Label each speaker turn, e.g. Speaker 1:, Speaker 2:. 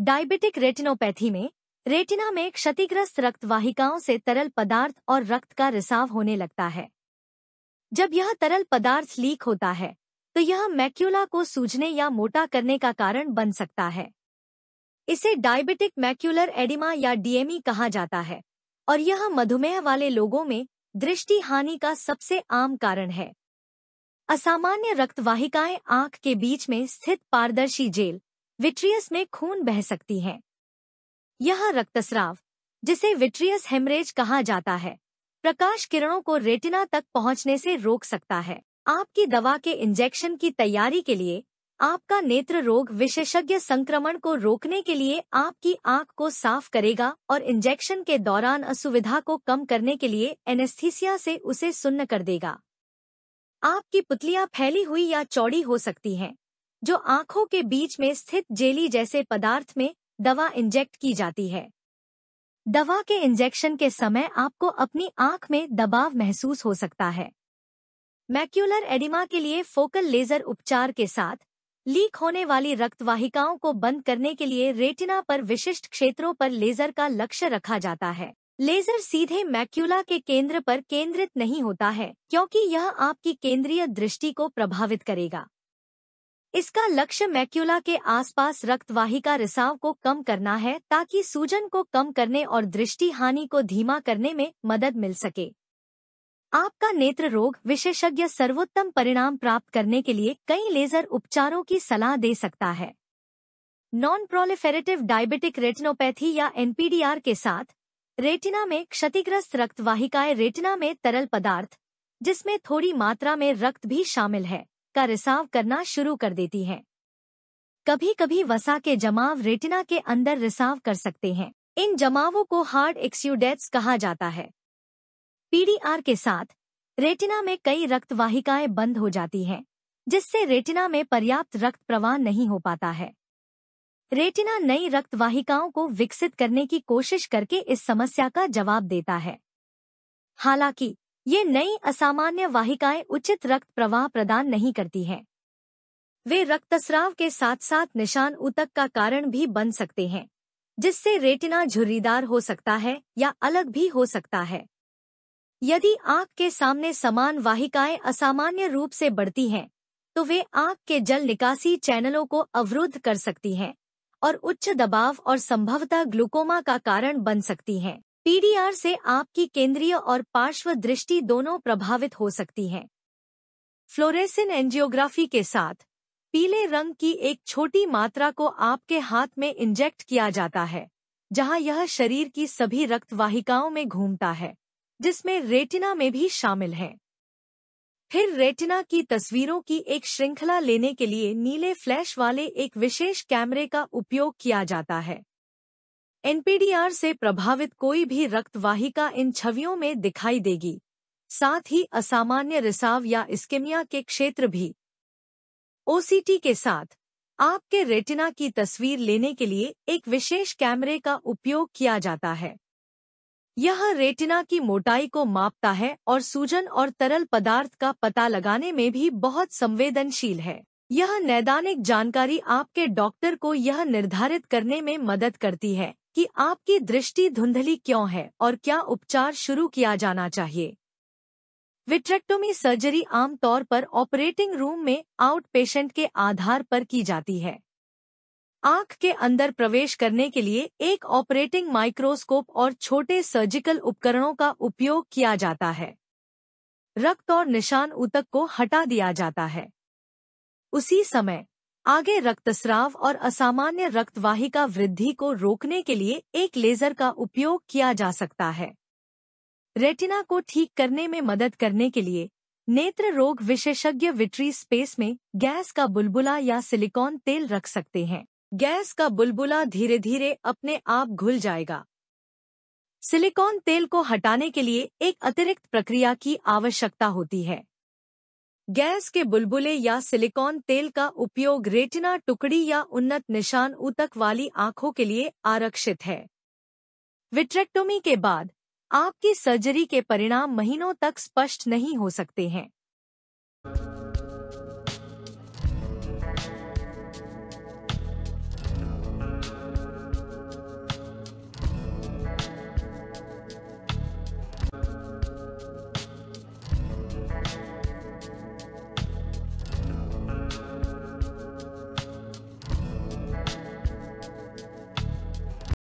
Speaker 1: Diabetic retinopathy में retina में क्षतिग्रस्त रक्त वाहिकाओं से तरल पदार्थ और रक्त का रिसाव होने लगता है। जब यह तरल पदार्थ लीक होता है तो यह मैक्यूला को सूजने या मोटा करने का कारण बन सकता है। इसे डायबिटिक मैक्यूलर एडिमा या डीएमई कहा जाता है और यह मधुमेह वाले लोगों में दृष्टि हानि का सबसे आम कारण है। असामान्य रक्त वाहिकाएं आंख के बीच में स्थित पारदर्शी जेल विट्रियस में खून बह सकती हैं। यह रक्तस्राव, जिसे विट्रियस हेमरेज कहा जाता है, प्रकाश किरणों को रेटिना तक पहुंचने से रोक सकता है। आपकी दवा के इंजेक्शन की तैयारी के लिए आपका नेत्र रोग विशेषज्ञ संक्रमण को रोकने के लिए आपकी आंख को साफ करेगा और इंजेक्शन के दौरान असुविधा को कम करने के लिए एनेस्थीसिया से उसे सुन्न कर देगा। आपकी पुतलियां फैली हुई या चौड़ी हो सकती हैं, जो आंखों के बीच में स्थित जेली जैसे पदार्थ में दवा इंजेक्ट की जाती है। दवा के इंजेक्शन के समय आपको अपनी आंख में दबाव महसूस हो सकता है। मैक्यूलर एडिमा के लिए फोकल लेजर उपचार के साथ लीक होने वाली रक्त वाहिकाओं को बंद करने के लिए रेटिना पर विशिष्ट क्षेत्रों पर लेजर का लक्ष्य रखा जाता है। लेजर सीधे मैक्यूला के केंद्र पर केंद्रित नहीं होता है क्योंकि यह आपकी केंद्रीय दृष्टि को प्रभावित करेगा। इसका लक्ष्य मैक्यूला के आसपास रक्त वाहिका रिसाव को कम करना है ताकि सूजन को कम करने और दृष्टि हानि को धीमा करने में मदद मिल सके। आपका नेत्र रोग विशेषज्ञ सर्वोत्तम परिणाम प्राप्त करने के लिए कई लेजर उपचारों की सलाह दे सकता है। नॉन प्रोलिफेरेटिव डायबिटिक रेटिनोपैथी या एनपीडीआर के साथ रेटिना में क्षतिग्रस्त रक्त वाहिकाएं रेटिना में तरल पदार्थ, जिसमें थोड़ी मात्रा में रक्त भी शामिल है, का रिसाव करना शुरू कर देती हैं। कभी-कभी वसा के जमाव रेटिना के अंदर रिसाव कर सकते हैं। इन जमावों को हार्ड एक्स्यूडेट्स कहा जाता है। पीडीआर के साथ रेटिना में कई रक्त वाहिकाएं बंद हो जाती हैं, जिससे रेटिना में पर्याप्त रक्त प्रवाह नहीं हो पाता है। रेटिना नई रक्त वाहिकाओं को विकसित करने की कोशिश करके इस समस्या का जवाब देता है। हालांकि ये नई असामान्य वाहिकाएं उचित रक्त प्रवाह प्रदान नहीं करती हैं। वे रक्तस्राव के साथ साथ निशान ऊतक का कारण भी बन सकते हैं, जिससे रेटिना झुर्रीदार हो सकता है या अलग भी हो सकता है। यदि आंख के सामने समान वाहिकाएं असामान्य रूप से बढ़ती हैं, तो वे आंख के जल निकासी चैनलों को अवरुद्ध कर सकती हैं और उच्च दबाव और संभवतः ग्लूकोमा का कारण बन सकती हैं। पीडीआर से आपकी केंद्रीय और पार्श्व दृष्टि दोनों प्रभावित हो सकती हैं। फ्लोरेसेंट एंजियोग्राफी के साथ पीले रंग की एक छोटी मात्रा को आपके हाथ में इंजेक्ट किया जाता है, जहां यह शरीर की सभी रक्त वाहिकाओं में घूमता है, जिसमें रेटिना में भी शामिल है। फिर रेटिना की तस्वीरों की एक श्रृंखला लेने के लिए नीले फ्लैश वाले एक विशेष कैमरे का उपयोग किया जाता है। एनपीडीआर से प्रभावित कोई भी रक्त वाहिका इन छवियों में दिखाई देगी, साथ ही असामान्य रिसाव या इस्केमिया के क्षेत्र भी। ओसीटी के साथ आपके रेटिना की तस्वीर लेने के लिए एक विशेष कैमरे का उपयोग किया जाता है। यह रेटिना की मोटाई को मापता है और सूजन और तरल पदार्थ का पता लगाने में भी बहुत संवेदनशील है। यह नैदानिक जानकारी आपके डॉक्टर को यह निर्धारित करने में मदद करती है कि आपकी दृष्टि धुंधली क्यों है और क्या उपचार शुरू किया जाना चाहिए। विट्रेक्टोमी सर्जरी आमतौर पर ऑपरेटिंग रूम में आउट पेशेंट के आधार पर की जाती है। आंख के अंदर प्रवेश करने के लिए एक ऑपरेटिंग माइक्रोस्कोप और छोटे सर्जिकल उपकरणों का उपयोग किया जाता है। रक्त और निशान ऊतक को हटा दिया जाता है। उसी समय आगे रक्तस्राव और असामान्य रक्त वाहिका वृद्धि को रोकने के लिए एक लेजर का उपयोग किया जा सकता है। रेटिना को ठीक करने में मदद करने के लिए नेत्र रोग विशेषज्ञ विट्री स्पेस में गैस का बुलबुला या सिलिकॉन तेल रख सकते हैं। गैस का बुलबुला धीरे धीरे अपने आप घुल जाएगा। सिलिकॉन तेल को हटाने के लिए एक अतिरिक्त प्रक्रिया की आवश्यकता होती है। गैस के बुलबुले या सिलिकॉन तेल का उपयोग रेटिना टुकड़ी या उन्नत निशान ऊतक वाली आंखों के लिए आरक्षित है। विट्रेक्टोमी के बाद आपकी सर्जरी के परिणाम महीनों तक स्पष्ट नहीं हो सकते हैं।